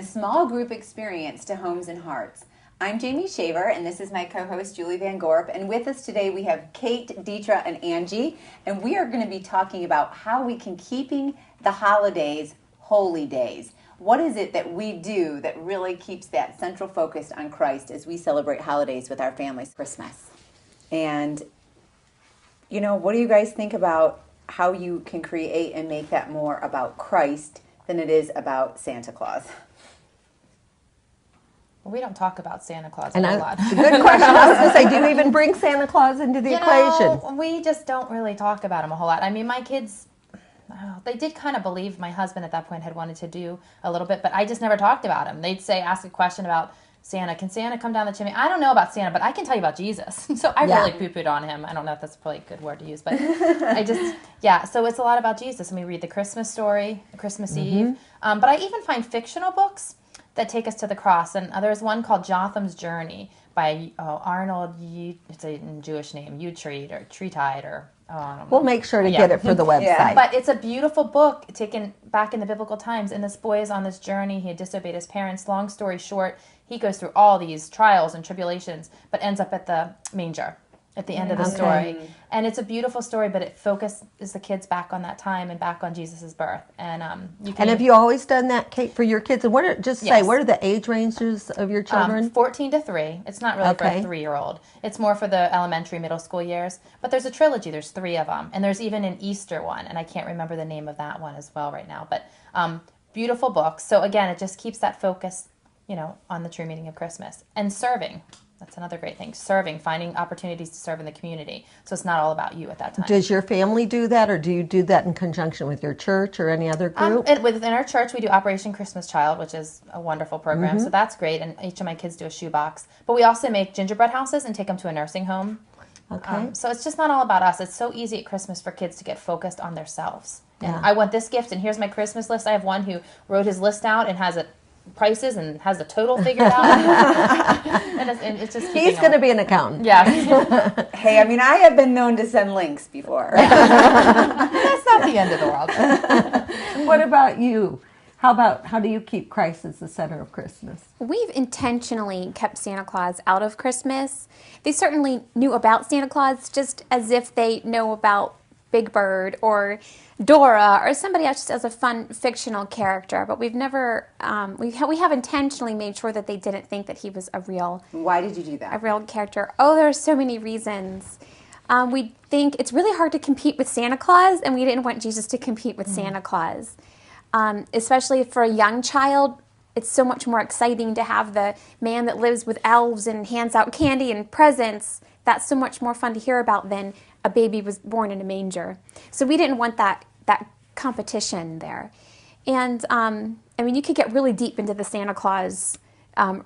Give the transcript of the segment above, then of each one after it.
small group experience to homes and hearts. I'm Jamie Shaver, and this is my co-host Julie Van Gorp. And with us today we have Kate, Detra, and Angie, and we are going to be talking about how we can keeping the holidays holy days. What is it that we do that really keeps that central focus on Christ as we celebrate holidays with our families? Christmas. And, you know, what do you guys think about how you can create and make that more about Christ than it is about Santa Claus? Well, we don't talk about Santa Claus a lot. Good question. I was going to say, do you even bring Santa Claus into the equation? We just don't really talk about him a whole lot. I mean, my kids, they did kind of believe my husband at that point had wanted to do a little bit, but I just never talked about him. They'd say, ask a question about Santa. Can Santa come down the chimney? I don't know about Santa, but I can tell you about Jesus. So I really poo-pooed on him. I don't know if that's probably a good word to use, but so it's a lot about Jesus. And we read the Christmas story, Christmas Eve. But I even find fictional books that take us to the cross. And there's one called Jotham's Journey by Arnold, it's a Jewish name, Utreed or Treetide or... We'll make sure to get it for the website. Yeah. But it's a beautiful book taken back in the biblical times. And this boy is on this journey. He had disobeyed his parents. Long story short, he goes through all these trials and tribulations, but ends up at the manger at the end of the story. And it's a beautiful story, but it focuses the kids back on that time and back on Jesus' birth. And have you always done that, Kate, for your kids? And what are the age ranges of your children? 14 to 3. It's not really for a 3-year-old. It's more for the elementary, middle school years. But there's a trilogy. There's 3 of them. And there's even an Easter one. And I can't remember the name of that one as well right now. But beautiful books. So again, it just keeps that focus, on the true meaning of Christmas. And serving. That's another great thing. Serving, finding opportunities to serve in the community. So it's not all about you at that time. Does your family do that, or do you do that in conjunction with your church or any other group? Within our church, we do Operation Christmas Child, which is a wonderful program. So that's great. And each of my kids do a shoebox. But we also make gingerbread houses and take them to a nursing home. Okay. So it's just not all about us. It's so easy at Christmas for kids to get focused on themselves. And I want this gift, and here's my Christmas list. I have one who wrote his list out and has it prices and has the total figured out. and it's just he's going to be an accountant. Yeah. Hey, I mean, I have been known to send links before. That's not the end of the world. What about you? How do you keep Christ as the center of Christmas? We've intentionally kept Santa Claus out of Christmas. They certainly knew about Santa Claus, just as if they know about Big Bird or Dora or somebody else, just as a fun fictional character. But we've never, we have intentionally made sure that they didn't think that he was a real... Why did you do that? A real character. Oh, there are so many reasons. We think it's really hard to compete with Santa Claus, and we didn't want Jesus to compete with Santa Claus. Especially for a young child, it's so much more exciting to have the man that lives with elves and hands out candy and presents. That's so much more fun to hear about than a baby was born in a manger. So we didn't want that competition there. And, you could get really deep into the Santa Claus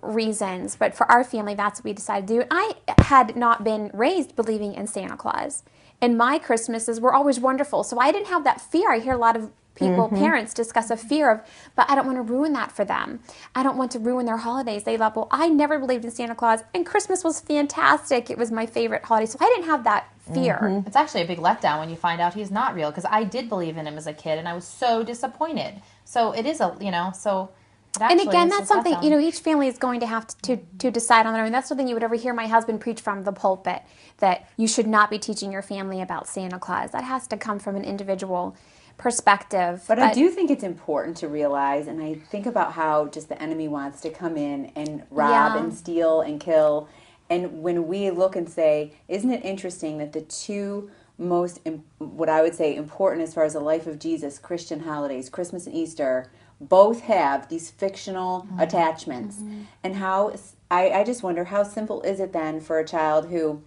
reasons, but for our family, that's what we decided to do. I had not been raised believing in Santa Claus, and my Christmases were always wonderful, so I didn't have that fear. I hear a lot of people, parents, discuss a fear of, but I don't want to ruin that for them. I don't want to ruin their holidays. They love, well, I never believed in Santa Claus, and Christmas was fantastic. It was my favorite holiday, so I didn't have that fear. It's actually a big letdown when you find out he's not real, because I did believe in him as a kid, and I was so disappointed. So it is And again, that's something, each family is going to have to decide on their own. That's something you would ever hear my husband preach from the pulpit, that you should not be teaching your family about Santa Claus. That has to come from an individual perspective. But I do think it's important to realize, and I think about how just the enemy wants to come in and rob and steal and kill. And when we look and say, isn't it interesting that the two most, what I would say, important as far as the life of Jesus, Christian holidays, Christmas and Easter, both have these fictional attachments. And how, I just wonder, how simple is it then for a child who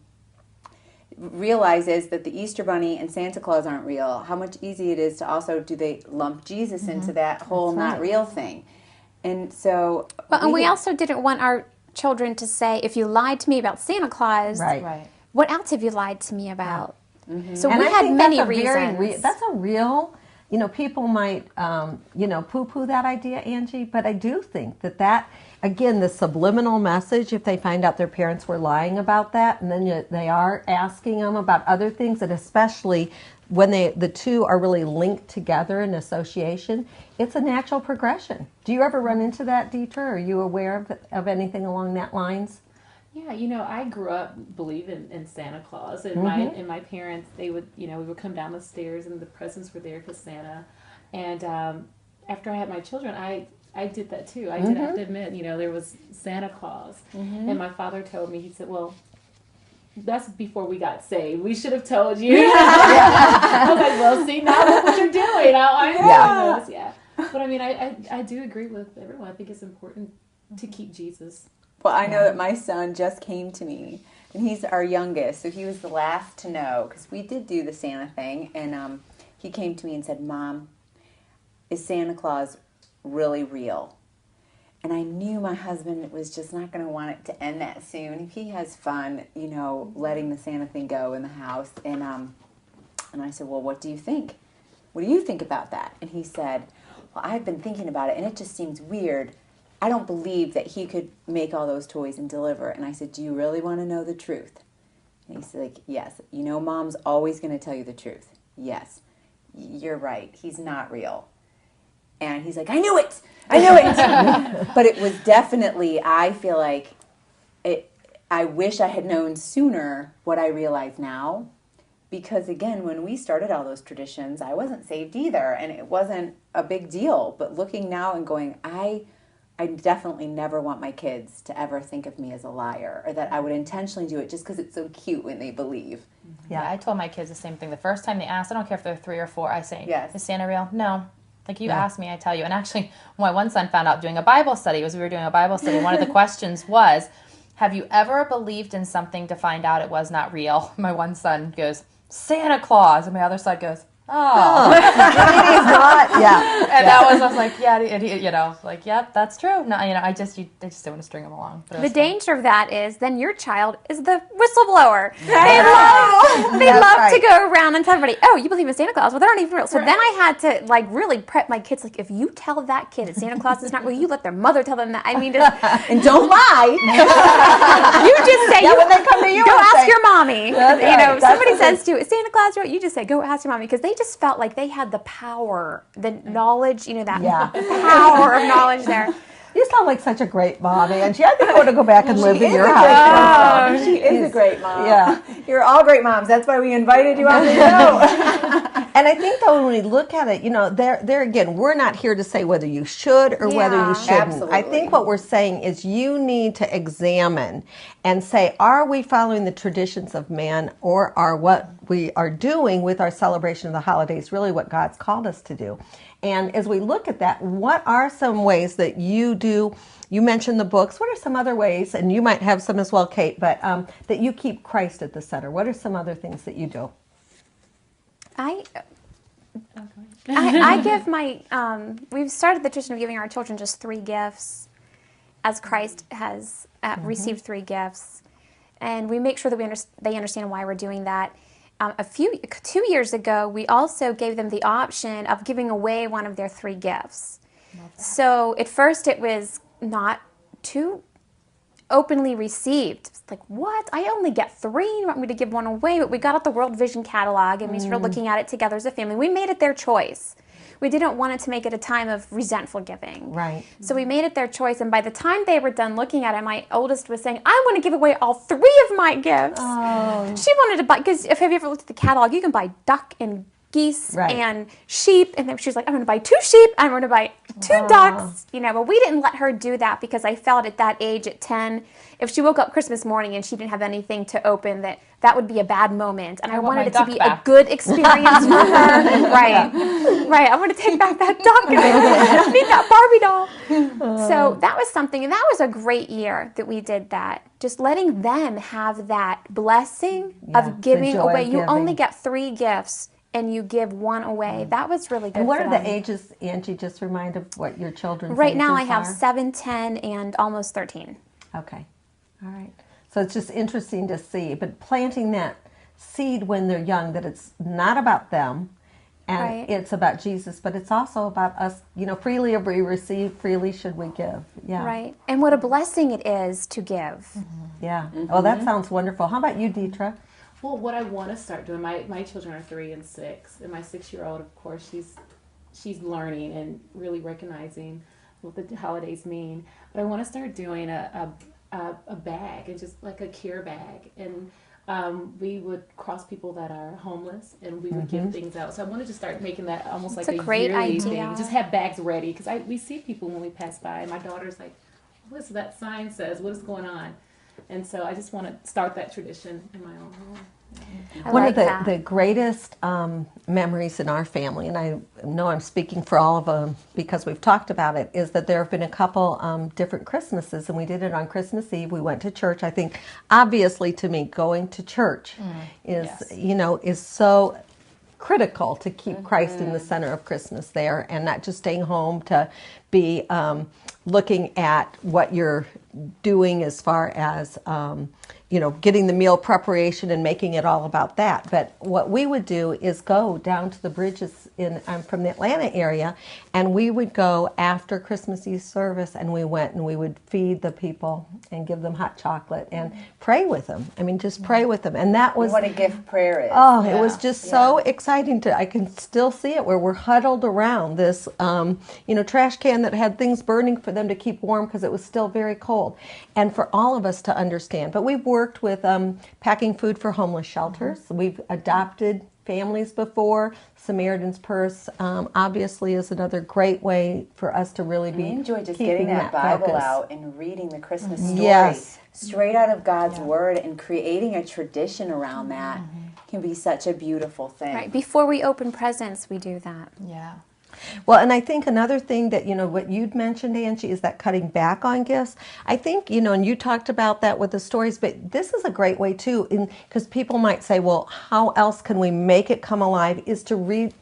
realizes that the Easter Bunny and Santa Claus aren't real, how much easier it is to also, do they lump Jesus into that whole not real thing? And so... Well, we also didn't want our children to say, if you lied to me about Santa Claus, what else have you lied to me about? So and we I had think many that's reasons. That's a real... people might, poo-poo that idea, Angie, but I do think that, again, the subliminal message, if they find out their parents were lying about that, and then they are asking them about other things, and especially when the two are really linked together in association, it's a natural progression. Do you ever run into that, Detra? Are you aware of anything along that lines? Yeah, I grew up believing in Santa Claus, and my parents, they would, we would come down the stairs and the presents were there because Santa. And after I had my children, I did that too. I did have to admit, there was Santa Claus, and my father told me, he said, "Well, that's before we got saved. We should have told you." I was like, "Well, see, now look what you're doing." But I do agree with everyone. I think it's important to keep Jesus. Well, I know that my son just came to me, and he's our youngest, so he was the last to know, because we did do the Santa thing, and he came to me and said, "Mom, is Santa Claus really real?" And I knew my husband was just not going to want it to end that soon. He has fun, letting the Santa thing go in the house, and I said, "Well, what do you think? What do you think about that?" And he said, "Well, I've been thinking about it, and it just seems weird. I don't believe that he could make all those toys and deliver." And I said, "Do you really want to know the truth?" And he said, "Yes. Mom's always going to tell you the truth. Yes, you're right. He's not real." And he's like, "I knew it. I knew it." But it was definitely, I feel like, I wish I had known sooner what I realize now. Because again, when we started all those traditions, I wasn't saved either. And it wasn't a big deal. But looking now and going, I definitely never want my kids to ever think of me as a liar, or that I would intentionally do it just because it's so cute when they believe. Yeah, I told my kids the same thing. The first time they asked, I don't care if they're 3 or 4, I say, Yes. "Is Santa real?" "No." Like, you ask me, I tell you. And actually, my one son found out doing a Bible study, we were doing a Bible study, one of the questions was, "Have you ever believed in something to find out it was not real?" My one son goes, "Santa Claus." And my other side goes, "Oh." And that was, I was like, yeah, like, yep, that's true. No, they just don't want to string them along. The danger of that is then your child is the whistleblower. They love to go around and tell everybody, "Oh, you believe in Santa Claus? Well, they're not even real." So then I had to really prep my kids. Like, if you tell that kid that Santa Claus is not real, you let their mother tell them that. I mean, just And don't lie. you just say, when they come to you, go ask say, your mommy. right. Somebody says to you, "Is Santa Claus real?" You just say, "Go ask your mommy," because they just felt like they had the power, the knowledge, that power of knowledge there. You sound like such a great mom, Angie. I think I want to go back and live in your house. She is a great mom. Yeah. You're all great moms. That's why we invited you on the show. And I think, though, when we look at it, there again, we're not here to say whether you should or whether you shouldn't. Absolutely. I think what we're saying is you need to examine and say, are we following the traditions of man, or are what we are doing with our celebration of the holidays really what God's called us to do? And as we look at that, what are some ways that you do? You mentioned the books. What are some other ways, and you might have some as well, Kate, but that you keep Christ at the center? What are some other things that you do? I give we've started the tradition of giving our children just 3 gifts, as Christ has received 3 gifts. And we make sure that they understand why we're doing that. 2 years ago, we also gave them the option of giving away one of their 3 gifts. So at first it was not too openly received. It's like, what? I only get 3? You want me to give one away? But we got out the World Vision catalog and we started looking at it together as a family. We made it their choice. We didn't want it to make it a time of resentful giving. Right. So we made it their choice, and by the time they were done looking at it, my oldest was saying, "I want to give away all 3 of my gifts." Oh. She wanted to buy, because if have you ever looked at the catalog, you can buy duck and geese and sheep, and then she was like, "I'm going to buy 2 sheep, I'm going to buy 2 ducks," but we didn't let her do that, because I felt at that age, at 10, if she woke up Christmas morning and she didn't have anything to open, that would be a bad moment, and I wanted it to be a good experience for her. Right. I want to take back that duck and meet that Barbie doll. So that was something, and that was a great year that we did that. Just letting them have that blessing of giving away. You only get 3 gifts, and you give 1 away. That was really good. And what for are them. the ages, Angie? Just remind of what your children's Right ages now I have are. 7, 10, and almost 13. Okay. All right. So it's just interesting to see, but planting that seed when they're young, that it's not about them, And Right. it's about Jesus, but it's also about us, freely have we received, freely should we give. Yeah. Right. And what a blessing it is to give. Yeah. Oh, that sounds wonderful. How about you, Detra? Well, what I want to start doing, my children are 3 and 6, and my 6-year-old, of course, she's learning and really recognizing what the holidays mean. But I want to start doing a bag, and just like a care bag, and we would cross people that are homeless, and we would give things out. So I wanted to start making that almost It's like a a great yearly idea. thing. Just have bags ready, because we see people when we pass by, and my daughter's like, "What's that sign says? What is going on?" And so I just want to start that tradition in my own home. I One like of that. the greatest memories in our family, and I know I'm speaking for all of them because we've talked about it, is that there have been a couple different Christmases, and we did it on Christmas Eve. We went to church. I think, obviously, to me, going to church is, is so critical to keep Christ in the center of Christmas there, and not just staying home to be looking at what you're doing as far as getting the meal preparation and making it all about that. But what we would do is go down to the bridges I'm from the Atlanta area, and we would go after Christmas Eve service, and we went and we would feed the people and give them hot chocolate and pray with them. I mean, just pray with them. And that was What a gift prayer is. Oh, it was just so exciting I can still see it, where we're huddled around this, trash can that had things burning for them to keep warm because it was still very cold. And for all of us to understand. But we've worked with packing food for homeless shelters. We've adopted families before. Samaritan's Purse obviously is another great way for us to really be I enjoy just keeping getting that Bible focus. out and reading the Christmas story Yes. straight out of God's Word, and creating a tradition around that can be such a beautiful thing. Right. Before we open presents, we do that. Yeah. Well, and I think another thing that, what you'd mentioned, Angie, is that cutting back on gifts. I think, and you talked about that with the stories, but this is a great way too, because people might say, well, how else can we make it come alive, is to read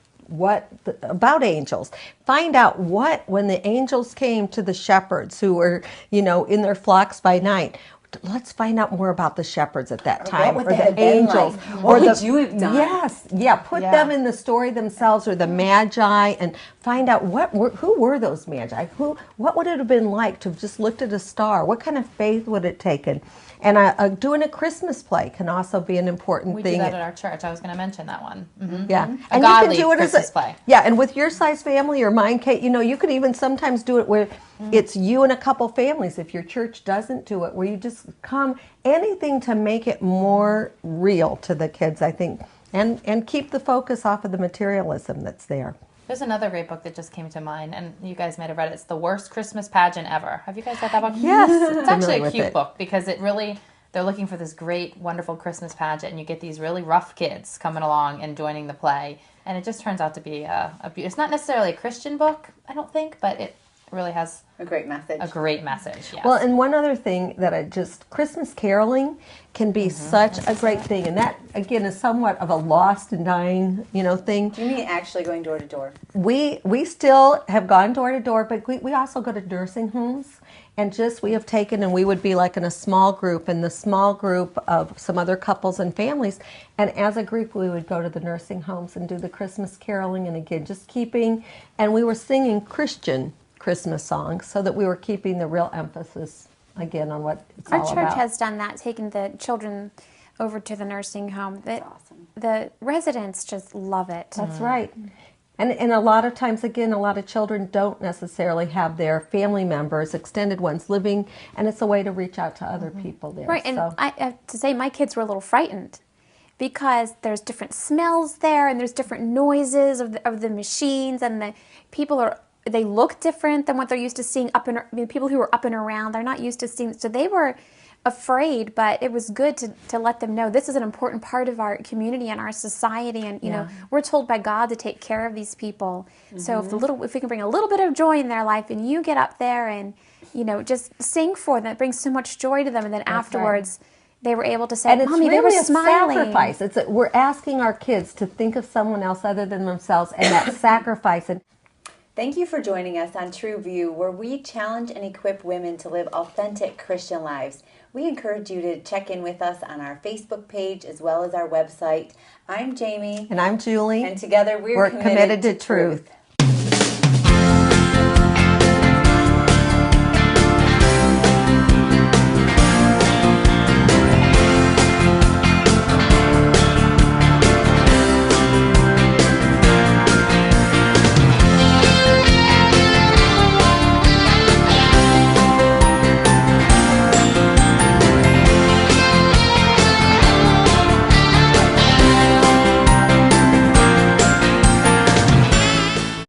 about angels. Find out when the angels came to the shepherds who were, in their flocks by night. Let's find out more about the shepherds at that time, what or they the had been angels. like. What would you have done? Yes, put them in the story themselves, or the magi, and find out who were those magi. What would it have been like to have just looked at a star? What kind of faith would it taken? And doing a Christmas play can also be an important We thing. do that at our church. I was going to mention that one. Mm-hmm. Yeah, A godly Christmas play. Yeah, and with your size family or mine, Kate, you could even sometimes do it where it's you and a couple families. If your church doesn't do it, where you just come, anything to make it more real to the kids, I think, and keep the focus off of the materialism that's there. There's another great book that just came to mind, and you guys might have read it. It's The Worst Christmas Pageant Ever. Have you guys read that book? Yes, It's actually familiar a with cute it. book, because they're looking for this great, wonderful Christmas pageant, and you get these really rough kids coming along and joining the play, and it just turns out to be it's not necessarily a Christian book, I don't think, but it really has A great message. a great message. Yes. Well, and one other thing that Christmas caroling can be such a great thing, and that again is somewhat of a lost and dying, thing. Do you mean actually going door to door? We still have gone door to door, but we also go to nursing homes, and we have taken, and we would be like in a small group, and the small group of some other couples and families, and as a group we would go to the nursing homes and do the Christmas caroling, and again and we were singing Christian Christmas songs, so that we were keeping the real emphasis again on what it's Our all church about. has done that, taken the children over to the nursing home. That's awesome. The residents just love it. That's right. And a lot of times, again, a lot of children don't necessarily have their family members, extended ones, living, and it's a way to reach out to other people there. Right, and So- I have to say my kids were a little frightened because there's different smells there, and there's different noises of the machines, and the people they look different than what they're used to seeing people who are up and around. They're not used to seeing, so they were afraid, but it was good to let them know this is an important part of our community and our society, and we're told by God to take care of these people. So if we can bring a little bit of joy in their life, and you get up there and just sing for them, it brings so much joy to them, and then afterwards they were able to say, And it's Mommy, really they were a smiling. sacrifice. We're asking our kids to think of someone else other than themselves, and that sacrifice. And Thank you for joining us on True View, where we challenge and equip women to live authentic Christian lives. we encourage you to check in with us on our Facebook page as well as our website. I'm Jamie. And I'm Julie. And together we're committed to truth.